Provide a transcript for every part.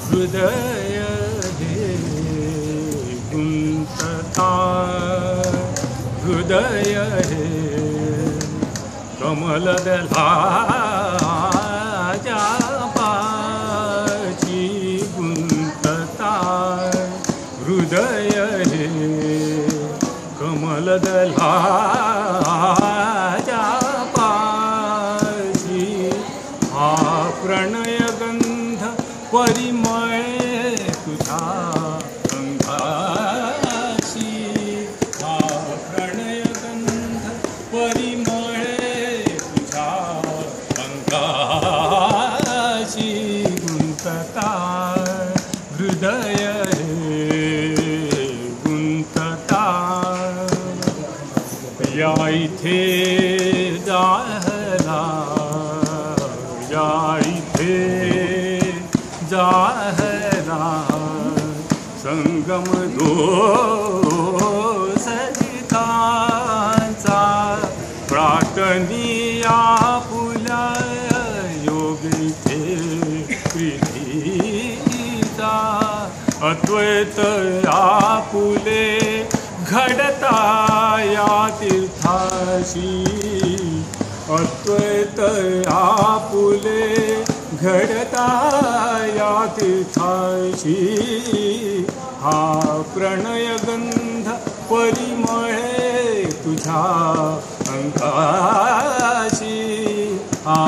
हृदय हे गुंतता हृदय हे कमलदलाच्या पाची गुंतता हृदय हे कमलदलाच्या पाची हा प्रणयगंध परिमय तुझा अंगाशी हा प्रणयगंध परिमय तुझा अंगाशी गुंतता हृदय हे गुंतता या इथे जाहला या इथे जाहला संगम दो सजितांचा प्रार्थनीया पुला योग इथे प्रीतीचा अद्वैत आपुले घडता या तीर्थाशी अद्वैत आपुले घडता या तीर्थाशी हा प्रणयगंध परिमय तुझा अंगाशी हा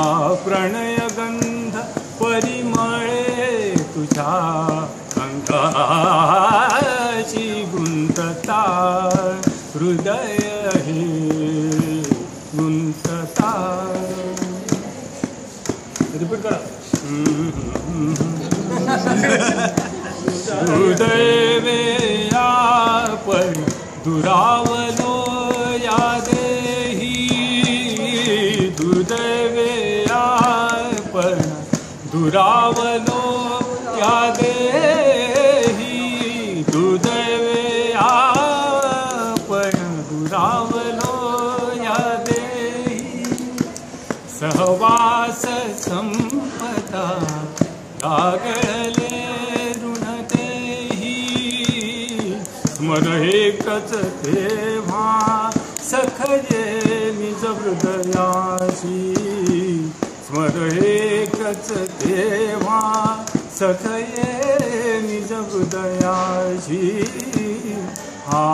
प्रणयगंध परिमय तुझा अंगाशी गुंतता हृदय हे गुंतता रिपीट करा हृदय वेयापण दुरावलो या देही हृदय वेयापण दुरावलो या देही हृदय वेयापण दुरावलो या देही सहवास संपदा लागले ऋणतेही स्मर एकच तेव्हा सखये निज हृदयाशी स्मर एकच तेव्हा सखये निज हृदयाशी हा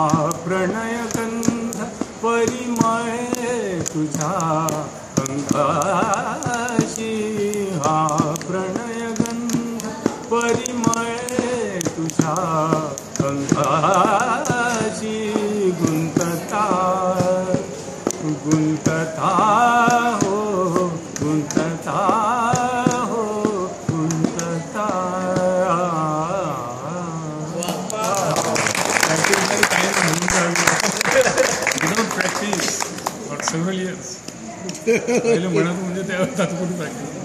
प्रणयगंध परिमय तुझा अंगाशी हा प्रणयगंध परिमय तुझा अंगाशी गुंतता गुंतता हो गुंतता हो गुंतता without practice for several years पहिले म्हणत म्हणजे त्या तात्पुरती प्रॅक्टिस